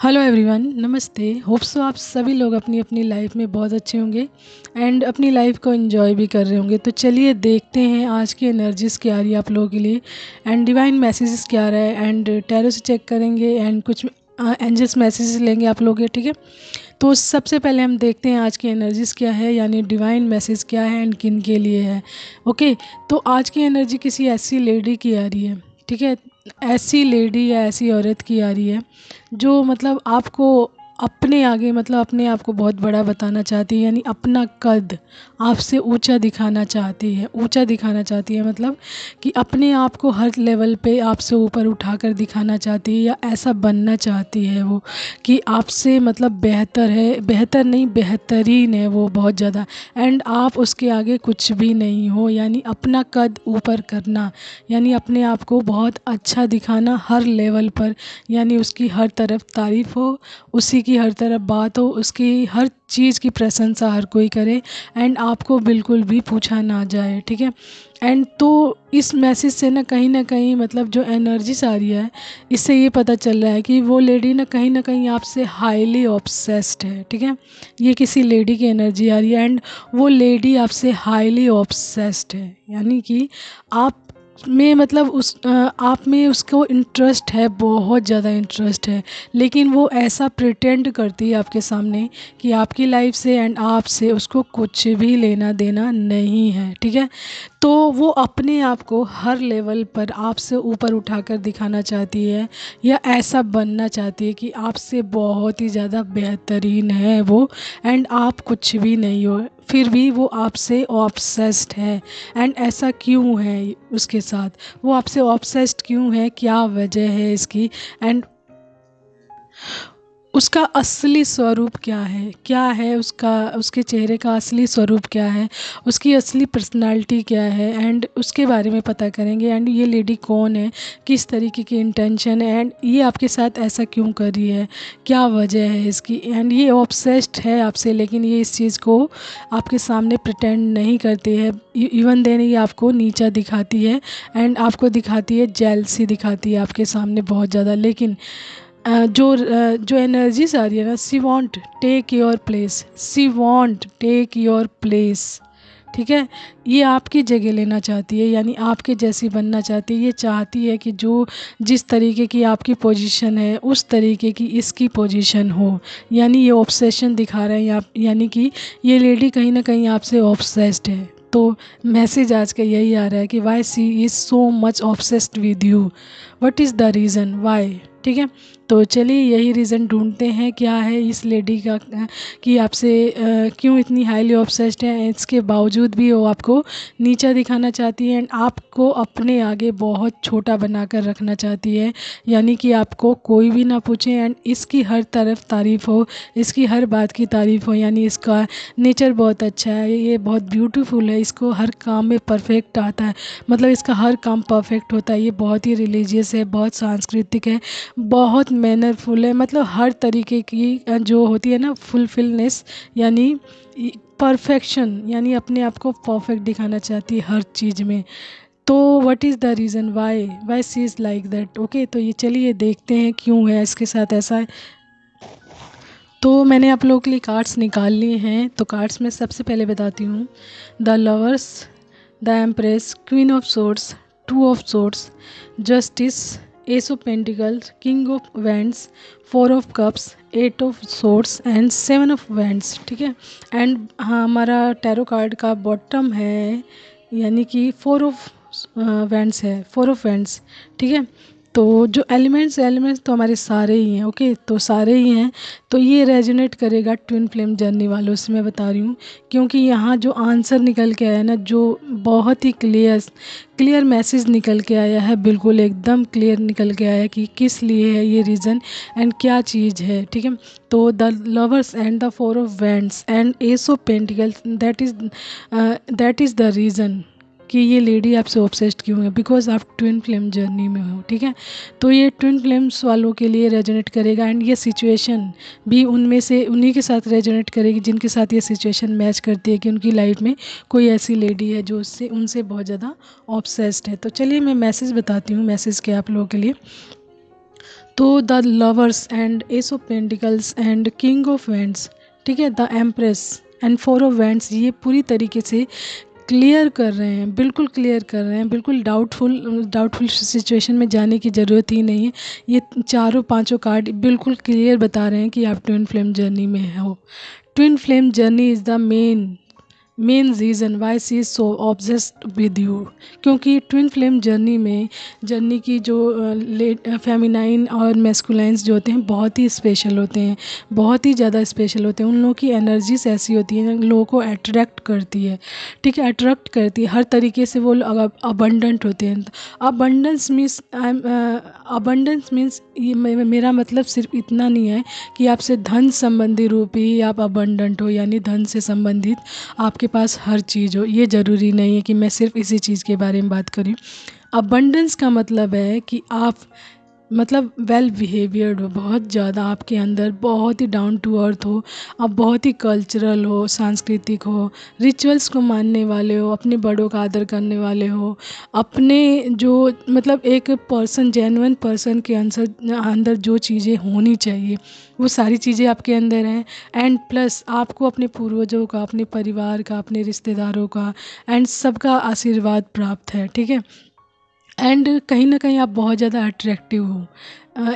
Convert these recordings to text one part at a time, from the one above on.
Hello everyone, नमस्ते। Hope so आप सभी लोग अपनी अपनी लाइफ में बहुत अच्छे होंगे एंड अपनी लाइफ को एंजॉय भी कर रहे होंगे। तो चलिए देखते हैं आज की एनर्जीज़ क्या आ रही है आप लोगों के लिए एंड डिवाइन मैसेजेस क्या आ रहा है एंड टैरो से चेक करेंगे एंड कुछ एंजल्स मैसेजेस लेंगे आप लोग के, ठीक है। तो सबसे पहले हम देखते हैं आज की एनर्जीज़ क्या है, यानी डिवाइन मैसेज क्या है एंड किन के लिए है। ओके, तो आज की एनर्जी किसी ऐसी लेडी की आ रही है, ठीक है। ऐसी लेडी या ऐसी औरत की आ रही है जो मतलब आपको अपने आगे मतलब अपने आप को बहुत बड़ा बताना चाहती है, यानी अपना कद आपसे ऊंचा दिखाना चाहती है। ऊंचा दिखाना चाहती है मतलब कि अपने आप को हर लेवल पे आपसे ऊपर उठाकर दिखाना चाहती है, या ऐसा बनना चाहती है वो कि आपसे मतलब बेहतर है, बेहतर नहीं बेहतरीन है वो बहुत ज़्यादा, एंड आप उसके आगे कुछ भी नहीं हो। यानी अपना कद ऊपर करना, यानी अपने आप को बहुत अच्छा दिखाना हर लेवल पर, यानी उसकी हर तरफ तारीफ़ हो, उसी की हर तरफ बात हो, उसकी हर चीज़ की प्रशंसा हर कोई करे एंड आपको बिल्कुल भी पूछा ना जाए, ठीक है। एंड तो इस मैसेज से ना कहीं मतलब जो एनर्जीज आ रही है, इससे ये पता चल रहा है कि वो लेडी ना कहीं आपसे हाईली ऑब्सेस्ड है, ठीक है। ये किसी लेडी की एनर्जी आ रही है एंड वो लेडी आपसे हाईली ऑब्सेस्ड है, यानी कि आप में मतलब आप में उसको इंटरेस्ट है, बहुत ज़्यादा इंटरेस्ट है, लेकिन वो ऐसा प्रिटेंड करती है आपके सामने कि आपकी लाइफ से एंड आपसे उसको कुछ भी लेना देना नहीं है, ठीक है। तो वो अपने आप को हर लेवल पर आपसे ऊपर उठाकर दिखाना चाहती है, या ऐसा बनना चाहती है कि आपसे बहुत ही ज़्यादा बेहतरीन है वो एंड आप कुछ भी नहीं हो, फिर भी वो आपसे ऑब्सेस्ड है। एंड ऐसा क्यों है उसके साथ, वो आपसे ऑब्सेस्ड क्यों है, क्या वजह है इसकी, एंड उसका असली स्वरूप क्या है उसका, उसके चेहरे का असली स्वरूप क्या है, उसकी असली पर्सनालिटी क्या है, एंड उसके बारे में पता करेंगे। एंड ये लेडी कौन है, किस तरीके की इंटेंशन है, एंड ये आपके साथ ऐसा क्यों कर रही है, क्या वजह है इसकी। एंड ये ऑब्सेस्ड है आपसे, लेकिन ये इस चीज़ को आपके सामने प्रिटेंड नहीं करती है। इवन देन ये आपको नीचा दिखाती है एंड आपको दिखाती है, जेलसी दिखाती है आपके सामने बहुत ज़्यादा। लेकिन जो एनर्जीज आ रही है ना, she won't take your place, she won't take your place, ठीक है। ये आपकी जगह लेना चाहती है, यानी आपके जैसी बनना चाहती है। ये चाहती है कि जो जिस तरीके की आपकी पोजीशन है उस तरीके की इसकी पोजीशन हो, यानी ये ऑब्सेशन दिखा रहे हैं आप, यानी कि ये लेडी कहीं ना कहीं आपसे ऑब्सेस्ड है। तो मैसेज आज का यही आ रहा है कि why she is so much obsessed with you, what is the reason why, ठीक है। तो चलिए यही रीज़न ढूंढते हैं क्या है इस लेडी का, कि आपसे क्यों इतनी हाईली ऑब्सेस्ड है। इसके बावजूद भी वो आपको नीचा दिखाना चाहती है एंड आपको अपने आगे बहुत छोटा बनाकर रखना चाहती है, यानी कि आपको कोई भी ना पूछे एंड इसकी हर तरफ तारीफ़ हो, इसकी हर बात की तारीफ़ हो, यानी इसका नेचर बहुत अच्छा है, ये बहुत ब्यूटीफुल है, इसको हर काम में परफेक्ट आता है, मतलब इसका हर काम परफेक्ट होता है। ये बहुत ही रिलीजियस है, बहुत सांस्कृतिक है, बहुत मैनरफुल है, मतलब हर तरीके की जो होती है ना फुलफिलनेस, यानी परफेक्शन, यानी अपने आप को परफेक्ट दिखाना चाहती है हर चीज़ में। तो what is the reason why she is like that. Okay, तो ये चलिए देखते हैं क्यों है इसके साथ ऐसा। तो मैंने आप लोगों के लिए कार्ड्स निकाल लिए हैं। तो कार्ड्स में सबसे पहले बताती हूँ, the lovers, the empress, queen of swords, two of swords, justice, ace of pentacles, king of wands, four of cups, eight of swords and seven of wands, ठीक है। एंड हाँ, हमारा टैरो कार्ड का बॉटम है, यानी कि four of wands है, four of wands, ठीक है। तो जो एलिमेंट्स तो हमारे सारे ही हैं, ओके, तो सारे ही हैं। तो ये रेजोनेट करेगा ट्विन फ्लेम जर्नी वालों से, मैं बता रही हूँ, क्योंकि यहाँ जो आंसर निकल के आया है ना, जो बहुत ही क्लियर मैसेज निकल के आया है, बिल्कुल एकदम क्लियर निकल के आया कि किस लिए है ये रीज़न एंड क्या चीज़ है, ठीक है। तो the lovers and the four of wands and S of pentacles, that is the reason कि ये लेडी आपसे ऑब्सेस्ड क्यों है, बिकॉज आप ट्विन फ्लेम जर्नी में हो, ठीक है। तो ये ट्विन फ्लेम्स वालों के लिए रेजोनेट करेगा एंड ये सिचुएशन भी उनमें से उन्हीं के साथ रेजोनेट करेगी जिनके साथ ये सिचुएशन मैच करती है, कि उनकी लाइफ में कोई ऐसी लेडी है जो उससे उनसे बहुत ज़्यादा ऑब्सेस्ड है। तो चलिए मैं मैसेज बताती हूँ, मैसेज क्या आप लोगों के लिए। तो the lovers and S of pentacles and king of wands, ठीक है, the empress and four of wands, ये पूरी तरीके से क्लियर कर रहे हैं, बिल्कुल क्लियर कर रहे हैं, बिल्कुल डाउटफुल सिचुएशन में जाने की ज़रूरत ही नहीं है। ये चारों पांचों कार्ड बिल्कुल क्लियर बता रहे हैं कि आप ट्विन फ्लेम जर्नी में हो। Twin flame journey is the main reason why she is so obsessed with you, क्योंकि ट्विन फ्लेम जर्नी की जो फेमिनाइन और मैस्कुलाइंस जो होते हैं बहुत ही स्पेशल होते हैं, बहुत ही ज़्यादा स्पेशल होते हैं। उन लोगों की एनर्जीज ऐसी होती हैं, लोगों को अट्रैक्ट करती है, ठीक है, अट्रैक्ट करती है हर तरीके से। वो अबंडेंट होते हैं। अबंडेंस मीन्स मेरा मतलब सिर्फ इतना नहीं है कि आपसे धन संबंधी रूप ही आप अबंडेंट हो, यानी धन से संबंधित आपके पास हर चीज़ हो। ये ज़रूरी नहीं है कि मैं सिर्फ इसी चीज़ के बारे में बात करूँ। अबंडेंस का मतलब है कि आप मतलब वेल बिहेवियर्ड हो, बहुत ज़्यादा आपके अंदर बहुत ही डाउन टू अर्थ हो, आप बहुत ही कल्चरल हो, सांस्कृतिक हो, रिचुअल्स को मानने वाले हो, अपने बड़ों का आदर करने वाले हो, अपने जो मतलब एक पर्सन जेन्युइन पर्सन के अंदर जो चीज़ें होनी चाहिए वो सारी चीज़ें आपके अंदर हैं। एंड प्लस आपको अपने पूर्वजों का, अपने परिवार का, अपने रिश्तेदारों का एंड सबका आशीर्वाद प्राप्त है, ठीक है। एंड कहीं ना कहीं आप बहुत ज़्यादा अट्रैक्टिव हो।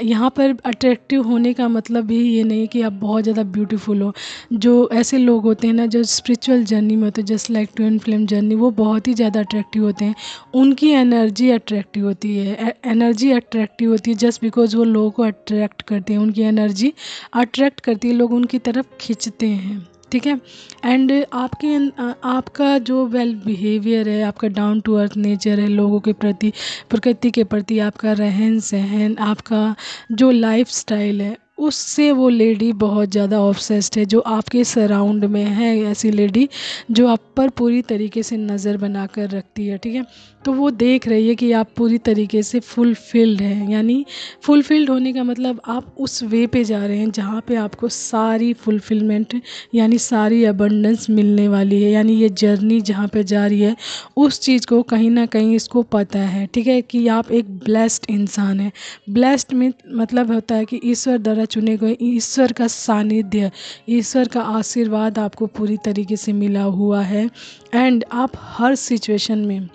यहाँ पर अट्रैक्टिव होने का मतलब भी ये नहीं कि आप बहुत ज़्यादा ब्यूटीफुल हो। जो ऐसे लोग होते हैं ना जो स्पिरिचुअल जर्नी में होते हैं, just like twin flame journey, वो बहुत ही ज़्यादा अट्रैक्टिव होते हैं। उनकी एनर्जी अट्रैक्टिव होती है, एनर्जी अट्रैक्टिव होती है जस्ट बिकॉज वो लोगों को अट्रैक्ट करते हैं, उनकी एनर्जी अट्रैक्ट करती है, लोग उनकी तरफ खींचते हैं, ठीक है। एंड आपका जो वेल बिहेवियर है, आपका डाउन टू अर्थ नेचर है, लोगों के प्रति, प्रकृति के प्रति आपका रहन सहन, आपका जो लाइफ स्टाइल है, उससे वो लेडी बहुत ज़्यादा ऑब्सेस्ड है। जो आपके सराउंड में है ऐसी लेडी जो आप पर पूरी तरीके से नज़र बना कर रखती है, ठीक है। तो वो देख रही है कि आप पूरी तरीके से फुलफिल्ड हैं, यानी फुलफिल्ड होने का मतलब आप उस वे पे जा रहे हैं जहाँ पे आपको सारी फुलफिलमेंट यानी सारी अबंडेंस मिलने वाली है। यानी ये जर्नी जहाँ पे जा रही है उस चीज़ को कहीं ना कहीं इसको पता है, ठीक है, कि आप एक ब्लेस्ड इंसान हैं। ब्लेस्ड में मतलब होता है कि ईश्वर द्वारा चुने गए, ईश्वर का सानिध्य, ईश्वर का आशीर्वाद आपको पूरी तरीके से मिला हुआ है। एंड आप हर सिचुएशन में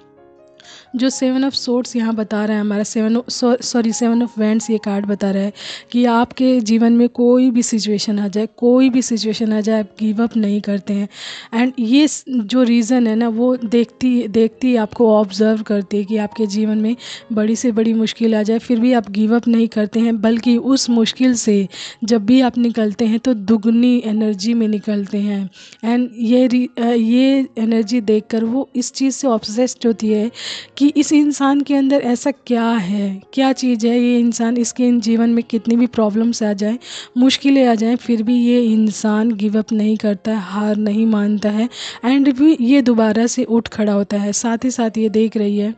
जो सेवन ऑफ सोर्ट्स यहाँ बता रहा है, हमारा सेवन ऑफ वैंड्स ये कार्ड बता रहा है कि आपके जीवन में कोई भी सिचुएशन आ जाए, कोई भी सिचुएशन आ जाए, आप गिव अप नहीं करते हैं। एंड ये जो रीज़न है ना, वो देखती देखती आपको ऑब्जर्व करती है कि आपके जीवन में बड़ी से बड़ी मुश्किल आ जाए फिर भी आप गिव अप नहीं करते हैं, बल्कि उस मुश्किल से जब भी आप निकलते हैं तो दुगनी एनर्जी में निकलते हैं। एंड ये एनर्जी देखकर वो इस चीज़ से ऑब्सेस्ड होती है कि इस इंसान के अंदर ऐसा क्या है, क्या चीज़ है, ये इंसान, इसके जीवन में कितनी भी प्रॉब्लम्स आ जाएं, मुश्किलें आ जाएं, फिर भी ये इंसान गिव अप नहीं करता है, हार नहीं मानता है। एंड भी ये दोबारा से उठ खड़ा होता है। साथ ही साथ ये देख रही है,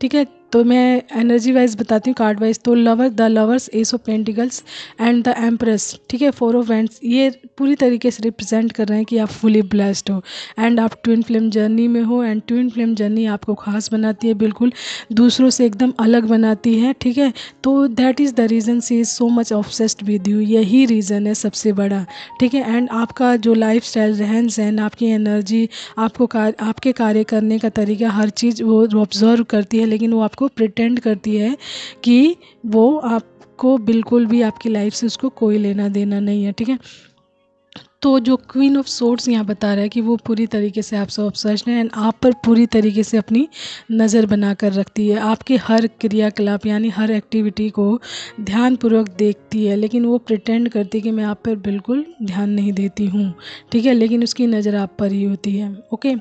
ठीक है। तो मैं एनर्जी वाइज बताती हूँ, कार्ड वाइज। तो the lovers, S of pentacles and the empress, ठीक है, फोर ऑफ वैंड्स, ये पूरी तरीके से रिप्रेजेंट कर रहे हैं कि आप फुली ब्लेस्ड हो एंड आप ट्विन फ्लेम जर्नी में हो। एंड ट्विन फ्लेम जर्नी आपको खास बनाती है, बिल्कुल दूसरों से एकदम अलग बनाती है, ठीक है। तो that is the reason she is so much obsessed with you, यही रीज़न है सबसे बड़ा, ठीक है। एंड आपका जो लाइफ स्टाइल, रहन सहन, आपकी एनर्जी, आपके कार्य करने का तरीका, हर चीज़ वो ऑब्जर्व करती है, लेकिन वो आपको प्रिटेंड करती है कि वो आपको बिल्कुल भी, आपकी लाइफ से उसको कोई लेना देना नहीं है, ठीक है। तो जो क्वीन ऑफ सोर्ड्स यहाँ बता रहा है कि वो पूरी तरीके से आपसे ऑब्सेस्ड है एंड आप पर पूरी तरीके से अपनी नज़र बना कर रखती है। आपके हर क्रियाकलाप यानी हर एक्टिविटी को ध्यानपूर्वक देखती है, लेकिन वो प्रिटेंड करती है कि मैं आप पर बिल्कुल ध्यान नहीं देती हूँ, ठीक है, लेकिन उसकी नज़र आप पर ही होती है, ओके।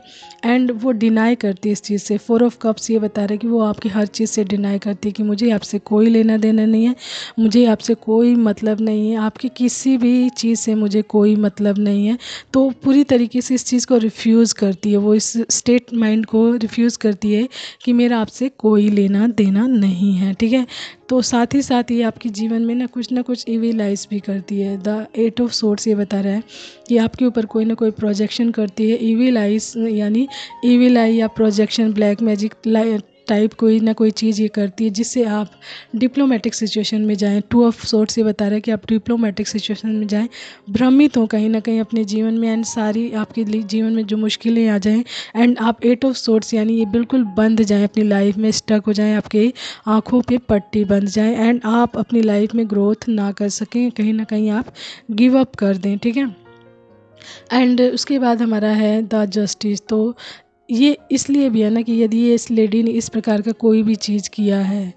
एंड वो डिनाई करती है इस चीज़ से। फोर ऑफ कप्स ये बता रहा है कि वो आपकी हर चीज़ से डिनाई करती है कि मुझे आपसे कोई लेना देना नहीं है, मुझे आपसे कोई मतलब नहीं है, आपकी किसी भी चीज़ से मुझे कोई मतलब नहीं है। तो पूरी तरीके से इस चीज़ को रिफ्यूज़ करती है, वो इस स्टेट माइंड को रिफ्यूज़ करती है कि मेरा आपसे कोई लेना देना नहीं है, ठीक है। तो साथ ही साथ ये आपके जीवन में ना कुछ इविल आइज भी करती है। द एट ऑफ सोर्ड्स ये बता रहा है कि आपके ऊपर कोई ना कोई प्रोजेक्शन करती है। इविल आइज यानी इविल आई या प्रोजेक्शन, ब्लैक मैजिक, टाइप कोई ना कोई चीज़ ये करती है जिससे आप डिप्लोमेटिक सिचुएशन में जाएं। टू ऑफ सोर्ड्स ये बता रहा है कि आप डिप्लोमेटिक सिचुएशन में जाएं, भ्रमित हो कहीं ना कहीं अपने जीवन में, एंड सारी आपके जीवन में जो मुश्किलें आ जाएं, एंड आप एट ऑफ सोर्ड्स यानी ये बिल्कुल बंद जाएं, अपनी लाइफ में स्टक हो जाएं, आपके आँखों पे पट्टी बंध जाए, एंड आप अपनी लाइफ में ग्रोथ ना कर सकें, कहीं ना कहीं आप गिव अप कर दें। ठीक है, एंड उसके बाद हमारा है द जस्टिस। तो ये इसलिए भी है ना कि यदि ये इस लेडी ने इस प्रकार का कोई भी चीज़ किया है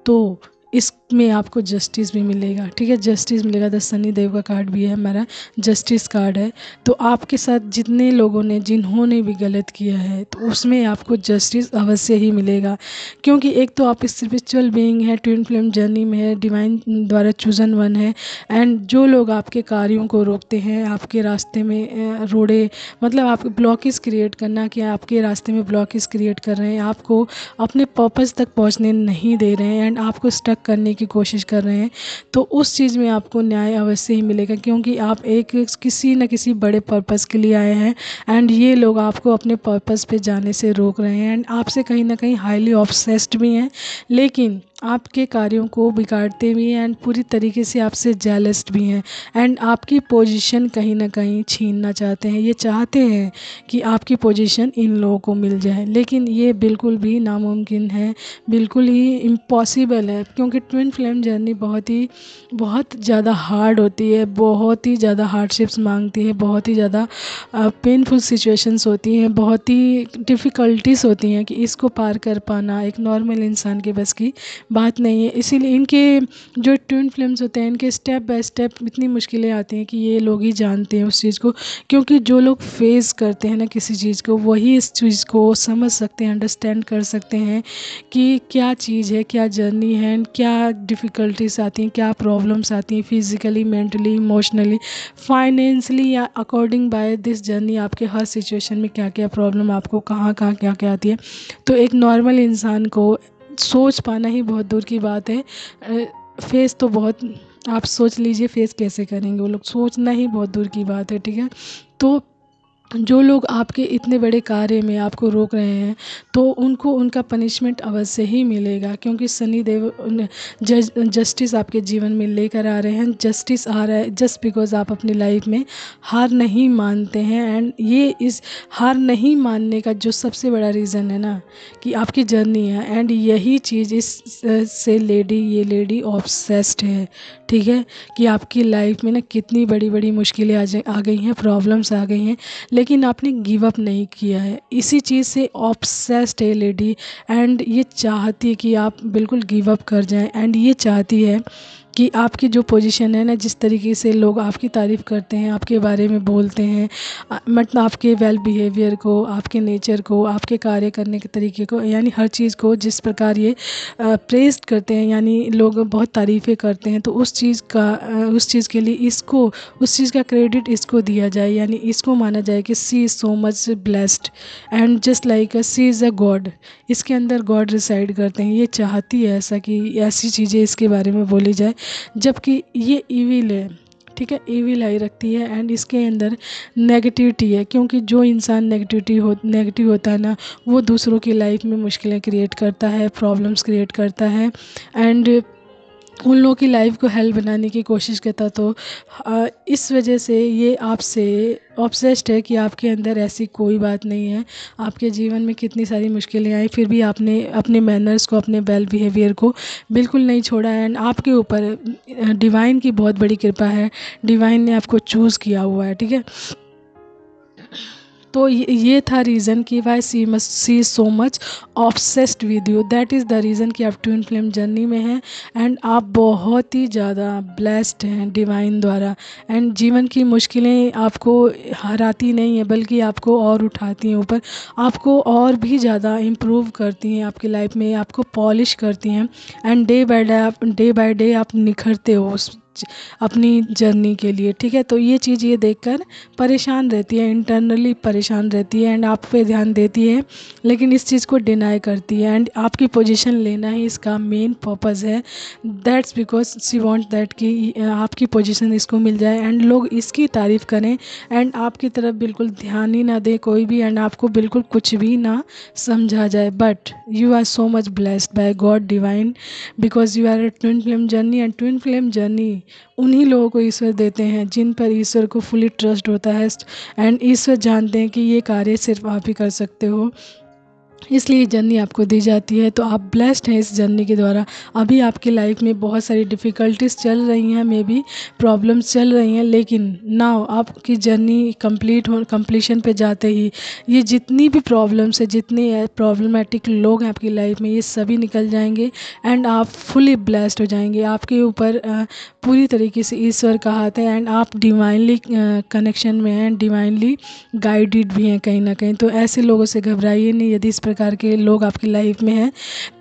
तो इसमें आपको जस्टिस भी मिलेगा। ठीक है, जस्टिस मिलेगा। द सनी देव का कार्ड भी है हमारा, जस्टिस कार्ड है। तो आपके साथ जितने लोगों ने जिन्होंने भी गलत किया है तो उसमें आपको जस्टिस अवश्य ही मिलेगा, क्योंकि एक तो आप स्पिरिचुअल बीइंग है, ट्विन फ्लेम जर्नी में है, डिवाइन द्वारा चूजन वन है, एंड जो लोग आपके कार्यों को रोकते हैं, आपके रास्ते में रोड़े मतलब आप ब्लॉकेज क्रिएट करना कि आपके रास्ते में ब्लॉकेज क्रिएट कर रहे हैं, आपको अपने पर्पस तक पहुंचने नहीं दे रहे हैं, एंड आपको स्टक करने की कोशिश कर रहे हैं, तो उस चीज़ में आपको न्याय अवश्य ही मिलेगा, क्योंकि आप एक किसी न किसी बड़े पर्पस के लिए आए हैं, एंड ये लोग आपको अपने पर्पस पे जाने से रोक रहे हैं, एंड आपसे कहीं ना कहीं हाईली ऑब्सेस्ड भी हैं, लेकिन आपके कार्यों को बिगाड़ते भी हैं, एंड पूरी तरीके से आपसे जेलस भी हैं, एंड आपकी पोजीशन कहीं ना कहीं छीनना चाहते हैं। ये चाहते हैं कि आपकी पोजीशन इन लोगों को मिल जाए, लेकिन ये बिल्कुल भी नामुमकिन है, बिल्कुल ही इम्पॉसिबल है, क्योंकि ट्विन फ्लेम जर्नी बहुत ज़्यादा हार्ड होती है, बहुत ही ज़्यादा हार्डशिप्स मांगती है, बहुत ही ज़्यादा पेनफुल सिचुएशंस होती हैं, बहुत ही डिफ़िकल्टीज़ होती हैं कि इसको पार कर पाना एक नॉर्मल इंसान के बस की बात नहीं है। इसीलिए इनके जो ट्विन फ्लेम्स होते हैं, इनके स्टेप बाय स्टेप इतनी मुश्किलें आती हैं कि ये लोग ही जानते हैं उस चीज़ को, क्योंकि जो लोग फेस करते हैं ना किसी चीज़ को, वही इस चीज़ को समझ सकते हैं, अंडरस्टैंड कर सकते हैं कि क्या चीज़ है, क्या जर्नी है, क्या डिफ़िकल्टीज आती हैं, क्या प्रॉब्लम्स आती हैं फिज़िकली, मेंटली, इमोशनली, फाइनेंशियली, या अकॉर्डिंग बाय दिस जर्नी आपके हर सिचुएशन में क्या क्या प्रॉब्लम आपको कहाँ कहाँ क्या क्या आती है। तो एक नॉर्मल इंसान को सोच पाना ही बहुत दूर की बात है, फेस तो बहुत, आप सोच लीजिए फेस कैसे करेंगे वो लोग, सोचना ही बहुत दूर की बात है। ठीक है, तो जो लोग आपके इतने बड़े कार्य में आपको रोक रहे हैं तो उनको उनका पनिशमेंट अवश्य ही मिलेगा, क्योंकि शनि देव जस्टिस आपके जीवन में लेकर आ रहे हैं। जस्टिस आ रहा है जस्ट बिकॉज आप अपनी लाइफ में हार नहीं मानते हैं, एंड ये इस हार नहीं मानने का जो सबसे बड़ा रीज़न है ना कि आपकी जर्नी है, एंड यही चीज़ इस से ये लेडी ऑब्सेस्ड है। ठीक है, कि आपकी लाइफ में ना कितनी बड़ी बड़ी मुश्किलें आ गई हैं, प्रॉब्लम्स आ गई हैं, लेकिन आपने गिव अप नहीं किया है, इसी चीज़ से ऑब्सेस्ड है लेडी, एंड ये चाहती है कि आप बिल्कुल गिव अप कर जाएं, एंड ये चाहती है कि आपकी जो पोजीशन है ना, जिस तरीके से लोग आपकी तारीफ़ करते हैं, आपके बारे में बोलते हैं, मतलब आपके वेल बिहेवियर को, आपके नेचर को, आपके कार्य करने के तरीके को, यानी हर चीज़ को जिस प्रकार ये प्रेज़ करते हैं, यानी लोग बहुत तारीफ़ें करते हैं, तो उस चीज़ के लिए इसको उस चीज़ का क्रेडिट इसको दिया जाए, यानी इसको माना जाए कि she is so much blessed and just like she is a god, इसके अंदर गॉड रिसाइड करते हैं। ये चाहती है ऐसा कि ऐसी चीज़ें इसके बारे में बोली जाए, जबकि ये ईविल है। ठीक है, ईविल आई रखती है, एंड इसके अंदर नेगेटिविटी है, क्योंकि जो इंसान नेगेटिव होता है ना, वो दूसरों की लाइफ में मुश्किलें क्रिएट करता है, प्रॉब्लम्स क्रिएट करता है, एंड उन लोगों की लाइफ को हेल बनाने की कोशिश करता। तो इस वजह से ये आपसे ऑब्सेस्ड है कि आपके अंदर ऐसी कोई बात नहीं है। आपके जीवन में कितनी सारी मुश्किलें आई, फिर भी आपने अपने मैनर्स को, अपने वेल बिहेवियर को बिल्कुल नहीं छोड़ा, एंड आपके ऊपर डिवाइन की बहुत बड़ी कृपा है, डिवाइन ने आपको चूज़ किया हुआ है। ठीक है, तो ये था रीज़न कि why she so much obsessed with you, that is the reason कि आप ट्विन फ्लेम जर्नी में हैं, एंड आप बहुत ही ज़्यादा ब्लेस्ड हैं डिवाइन द्वारा, एंड जीवन की मुश्किलें आपको हराती नहीं है, बल्कि आपको और उठाती हैं ऊपर, आपको और भी ज़्यादा इम्प्रूव करती हैं आपकी लाइफ में, आपको पॉलिश करती हैं, एंड डे बाय डे आप निखरते हो अपनी जर्नी के लिए, ठीक है। तो ये चीज़ ये देखकर परेशान रहती है, इंटरनली परेशान रहती है एंड आप पे ध्यान देती है, लेकिन इस चीज़ को डिनाई करती है एंड आपकी पोजीशन लेना ही इसका मेन पर्पज़ है। That's because she want that कि आपकी पोजीशन इसको मिल जाए एंड लोग इसकी तारीफ़ करें एंड आपकी तरफ बिल्कुल ध्यान ही ना दे कोई भी एंड आपको बिल्कुल कुछ भी ना समझा जाए। But you are so much blessed by God divine because you are a twin flame journey and twin flame journey उन्हीं लोगों को ईश्वर देते हैं जिन पर ईश्वर को फुली ट्रस्ट होता है एंड ईश्वर जानते हैं कि ये कार्य सिर्फ आप ही कर सकते हो, इसलिए जर्नी आपको दी जाती है। तो आप ब्लेस्ड हैं इस जर्नी के द्वारा। अभी आपकी लाइफ में बहुत सारी डिफ़िकल्टीज चल रही हैं, मे बी प्रॉब्लम्स चल रही हैं, लेकिन नाउ आपकी जर्नी कंप्लीशन पे जाते ही ये जितनी भी प्रॉब्लम्स है, जितने प्रॉब्लमेटिक लोग हैं आपकी लाइफ में, ये सभी निकल जाएंगे एंड आप फुली ब्लेस्ड हो जाएंगे। आपके ऊपर पूरी तरीके से ईश्वर का हाथ है एंड आप डिवाइनली कनेक्शन में हैं, डिवाइनली गाइडेड भी हैं कहीं ना कहीं। तो ऐसे लोगों से घबराइए नहीं, यदि इस प्रकार के लोग आपकी लाइफ में हैं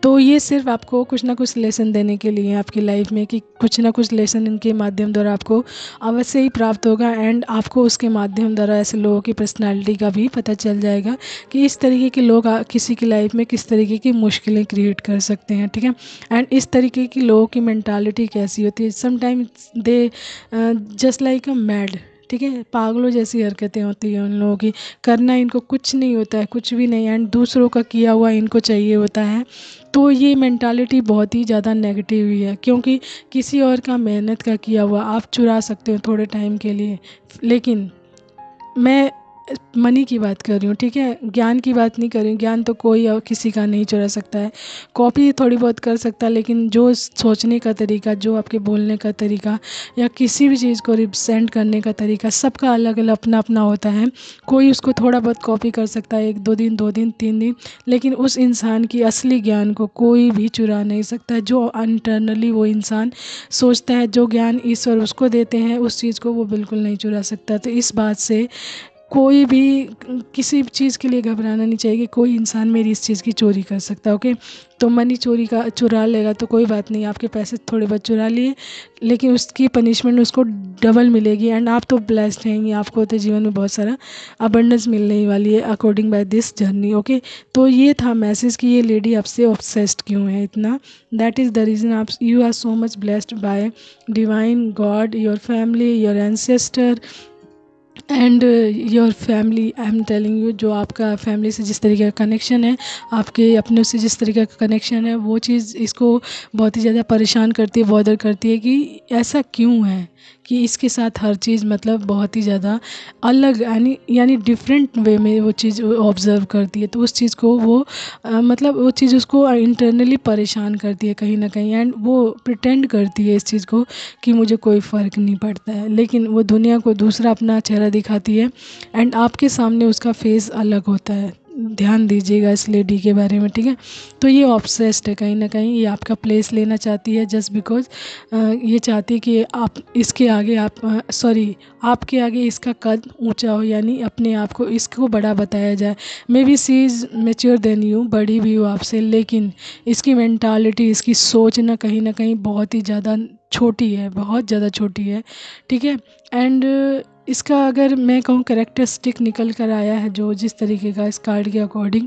तो ये सिर्फ आपको कुछ ना कुछ लेसन देने के लिए आपकी लाइफ में, कि कुछ ना कुछ लेसन इनके माध्यम द्वारा आपको अवश्य ही प्राप्त होगा एंड आपको उसके माध्यम द्वारा ऐसे लोगों की पर्सनालिटी का भी पता चल जाएगा कि इस तरीके के लोग किसी की लाइफ में किस तरीके की मुश्किलें क्रिएट कर सकते हैं, ठीक है। एंड इस तरीके की लोगों की मेंटालिटी कैसी होती है, sometimes they just like a mad, ठीक है, पागलों जैसी हरकतें होती हैं उन लोगों की। करना इनको कुछ नहीं होता है, कुछ भी नहीं, एंड दूसरों का किया हुआ इनको चाहिए होता है। तो ये मेंटालिटी बहुत ही ज़्यादा नेगेटिव ही है, क्योंकि किसी और का मेहनत का किया हुआ आप चुरा सकते हो थोड़े टाइम के लिए, लेकिन मैं मनी की बात कर रही हूँ, ठीक है, ज्ञान की बात नहीं कर रही हूँ। ज्ञान तो कोई और किसी का नहीं चुरा सकता है, कॉपी थोड़ी बहुत कर सकता है, लेकिन जो सोचने का तरीका, जो आपके बोलने का तरीका या किसी भी चीज़ को रिप्रेजेंट करने का तरीका, सबका अलग अलग अपना अपना होता है। कोई उसको थोड़ा बहुत कॉपी कर सकता है, 1-2 दिन, 2 दिन, 3 दिन, लेकिन उस इंसान की असली ज्ञान को कोई भी चुरा नहीं सकता। जो इंटरनली वो इंसान सोचता है, जो ज्ञान ईश्वर उसको देते हैं, उस चीज़ को वो बिल्कुल नहीं चुरा सकता। तो इस बात से कोई भी किसी चीज़ के लिए घबराना नहीं चाहिए कि कोई इंसान मेरी इस चीज़ की चोरी कर सकता है, ओके। तो मनी चुरा लेगा तो कोई बात नहीं, आपके पैसे थोड़े बहुत चुरा लिए, लेकिन उसकी पनिशमेंट उसको डबल मिलेगी एंड आप तो ब्लेस्ड रहेंगे, आपको तो जीवन में बहुत सारा अबंडेंस मिलने ही वाली है according by this journey, okay. तो ये था मैसेज कि ये लेडी आपसे ऑब्सेस्ड क्यों है इतना, दैट इज़ द रीज़न आप you are so much blessed by divine God, your family, your ancestor and your family. I am telling you, जो आपका फैमिली से जिस तरीके का कनेक्शन है, आपके अपनों से जिस तरीके का कनेक्शन है, वो चीज़ इसको बहुत ही ज़्यादा परेशान करती है, बॉदर करती है कि ऐसा क्यों है कि इसके साथ हर चीज़ मतलब बहुत ही ज़्यादा अलग यानी डिफरेंट वे में वो चीज़ ऑब्ज़र्व करती है। तो उस चीज़ को वो मतलब वो चीज़ उसको इंटरनली परेशान करती है कहीं ना कहीं एंड वो प्रिटेंड करती है इस चीज़ को कि मुझे कोई फ़र्क नहीं पड़ता है, लेकिन वो दुनिया को दूसरा अपना चेहरा दिखाती है एंड आपके सामने उसका फेस अलग होता है। ध्यान दीजिएगा इस लेडी के बारे में, ठीक है। तो ये ऑब्सेस्ड है कहीं ना कहीं, ये आपका प्लेस लेना चाहती है जस्ट बिकॉज ये चाहती है कि आप इसके आगे आपके आगे इसका कद ऊंचा हो, यानी अपने आप को इसको बड़ा बताया जाए। Maybe she is mature than you, बड़ी भी हो आपसे, लेकिन इसकी मेंटालिटी, इसकी सोच ना कहीं बहुत ही ज़्यादा छोटी है, बहुत ज़्यादा छोटी है, ठीक है। एंड इसका अगर मैं कहूँ कैरेक्टरिस्टिक निकल कर आया है जो जिस तरीके का इस कार्ड के अकॉर्डिंग,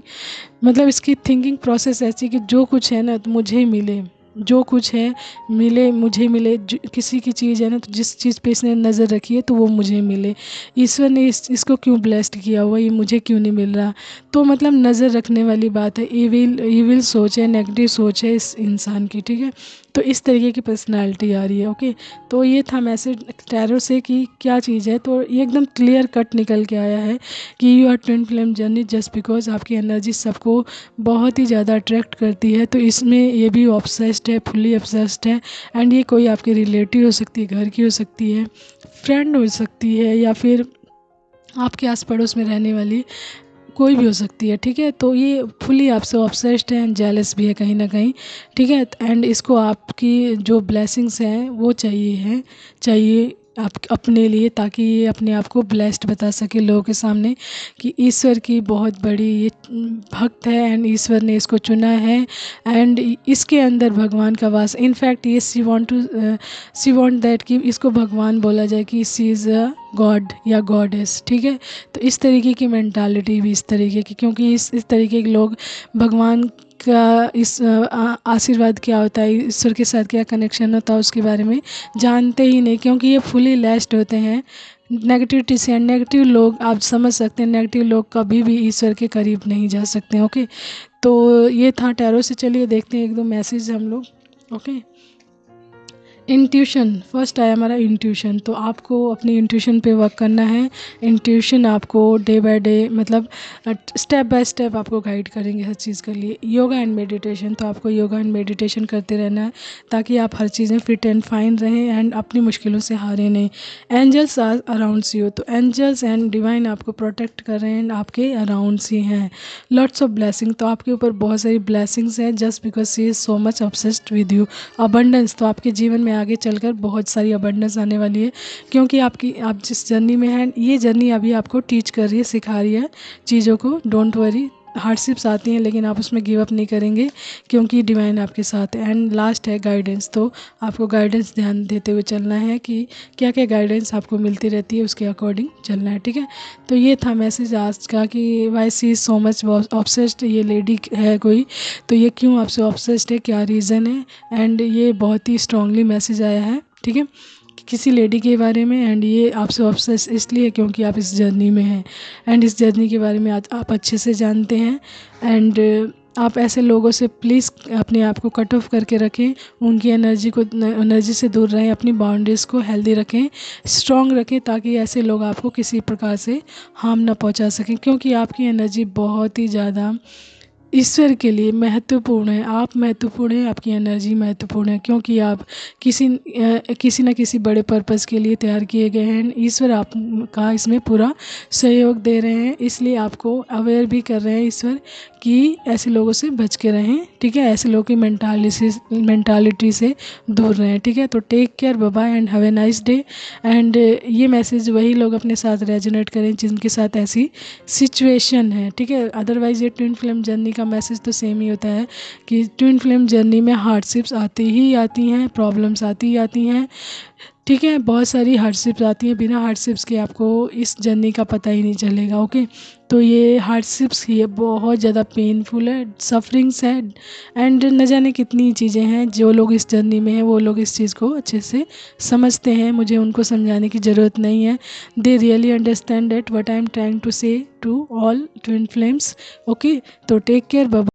मतलब इसकी थिंकिंग प्रोसेस ऐसी कि जो कुछ है ना तो मुझे मिले, जो कुछ है मुझे मिले, किसी की चीज़ है ना तो जिस चीज़ पे इसने नज़र रखी है तो वो मुझे मिले। ईश्वर ने इसको क्यों ब्लेस्ड किया हुआ, ये मुझे क्यों नहीं मिल रहा। तो मतलब नज़र रखने वाली बात है, इविल सोच है, नेगेटिव सोच है इस इंसान की, ठीक है। तो इस तरीके की पर्सनालिटी आ रही है, ओके। तो ये था मैसेज टैरो से कि क्या चीज़ है, तो ये एकदम क्लियर कट निकल के आया है कि you are twin flame journey just because आपकी एनर्जी सबको बहुत ही ज़्यादा अट्रैक्ट करती है। तो इसमें ये भी ऑब्सेस्ड है, फुली ऑब्सेस्ड है एंड ये कोई आपकी रिलेटिव हो सकती है, घर की हो सकती है, फ्रेंड हो सकती है, या फिर आपके आस पड़ोस में रहने वाली कोई भी हो सकती है, ठीक है। तो ये फुली आपसे ऑब्सेस्ड है एंड जेलस भी है कहीं ना कहीं, ठीक है। एंड इसको आपकी जो ब्लेसिंग्स हैं वो चाहिए आप अपने लिए, ताकि ये अपने आप को ब्लेस्ड बता सके लोगों के सामने कि ईश्वर की बहुत बड़ी ये भक्त है एंड ईश्वर ने इसको चुना है एंड इसके अंदर भगवान का वास। इनफैक्ट ये शी वांट दैट कि इसको भगवान बोला जाए कि शी इज़ अ गॉड या गॉडेस। ठीक है, तो इस तरीके की मेंटालिटी भी इस तरीके की, क्योंकि इस तरीके के लोग भगवान का इस आशीर्वाद क्या होता है, ईश्वर के साथ क्या कनेक्शन होता है उसके बारे में जानते ही नहीं, क्योंकि ये फुली लैस्ड होते हैं नेगेटिविटी से। एंड नेगेटिव लोग, आप समझ सकते हैं, नेगेटिव लोग कभी भी ईश्वर के करीब नहीं जा सकते। ओके, तो ये था टैरो से। चलिए देखते हैं एक दो मैसेज हम लोग। ओके, इंट्यूशन फर्स्ट आया हमारा इंट्यूशन। तो आपको अपनी इंट्यूशन पे वर्क करना है। इंट्यूशन आपको डे बाय डे, मतलब स्टेप बाय स्टेप आपको गाइड करेंगे हर चीज़ के लिए। योगा एंड मेडिटेशन, तो आपको योगा एंड मेडिटेशन करते रहना है ताकि आप हर चीज़ में फिट एंड फाइन रहें एंड अपनी मुश्किलों से हारे नहीं। एंजल्स आर अराउंड्स यू, तो एंजल्स एंड डिवाइन आपको प्रोटेक्ट कर रहे हैं, आपके अराउंड्स ही हैं। लॉट्स ऑफ ब्लेसिंग, तो आपके ऊपर बहुत सारी ब्लेसिंग्स हैं just because she is so much obsessed with you. Abundance, तो आपके जीवन में आगे चलकर बहुत सारी अबंडेंस आने वाली है, क्योंकि आप जिस जर्नी में हैं, ये जर्नी अभी आपको टीच कर रही है, सिखा रही है चीज़ों को। डोंट वरी, हार्डशिप्स आती हैं लेकिन आप उसमें गिव अप नहीं करेंगे क्योंकि डिवाइन आपके साथ है। एंड लास्ट है गाइडेंस, तो आपको गाइडेंस ध्यान देते हुए चलना है कि क्या क्या गाइडेंस आपको मिलती रहती है, उसके अकॉर्डिंग चलना है। ठीक है, तो ये था मैसेज आज का कि why she is so much obsessed. ये लेडी है कोई, तो ये क्यों आपसे ऑब्सेस्ड है, क्या रीज़न है। एंड ये बहुत ही स्ट्रांगली मैसेज आया है, ठीक है, किसी लेडी के बारे में। एंड ये आपसे ऑब्सेस इसलिए क्योंकि आप इस जर्नी में हैं एंड इस जर्नी के बारे में आज आप अच्छे से जानते हैं। एंड आप ऐसे लोगों से प्लीज़ अपने आप को कट ऑफ करके रखें, उनकी एनर्जी से दूर रहें, अपनी बाउंड्रीज़ को हेल्दी रखें, स्ट्रॉन्ग रखें, ताकि ऐसे लोग आपको किसी प्रकार से हार्म ना पहुंचा सकें, क्योंकि आपकी एनर्जी बहुत ही ज़्यादा ईश्वर के लिए महत्वपूर्ण है। आप महत्वपूर्ण हैं, आपकी एनर्जी महत्वपूर्ण है, क्योंकि आप किसी न किसी बड़े पर्पज़ के लिए तैयार किए गए हैं। ईश्वर आपका इसमें पूरा सहयोग दे रहे हैं, इसलिए आपको अवेयर भी कर रहे हैं ईश्वर कि ऐसे लोगों से बच के रहें। ठीक है, ऐसे लोगों की मेंटालिटी से दूर रहें। ठीक है, तो take care, bye bye and have a nice day. And ये मैसेज वही लोग अपने साथ रेजोनेट करें जिनके साथ ऐसी सिचुएशन है। ठीक है, अदरवाइज़ ये ट्विन फ्लेम जर्नी का मैसेज तो सेम ही होता है कि ट्विन फ्लेम जर्नी में हार्डशिप्स आती ही आती हैं, प्रॉब्लम्स आती ही आती हैं। ठीक है, बहुत सारी हार्डशिप्स आती हैं, बिना हार्डशिप्स के आपको इस जर्नी का पता ही नहीं चलेगा। ओके, तो ये हार्डशिप्स ये बहुत ज़्यादा पेनफुल है, सफरिंग्स है एंड न जाने कितनी चीज़ें हैं। जो लोग इस जर्नी में हैं वो लोग इस चीज़ को अच्छे से समझते हैं, मुझे उनको समझाने की ज़रूरत नहीं है। They really understand that what I am trying to say to all twin flames. Okay, तो टेक केयर, बाय।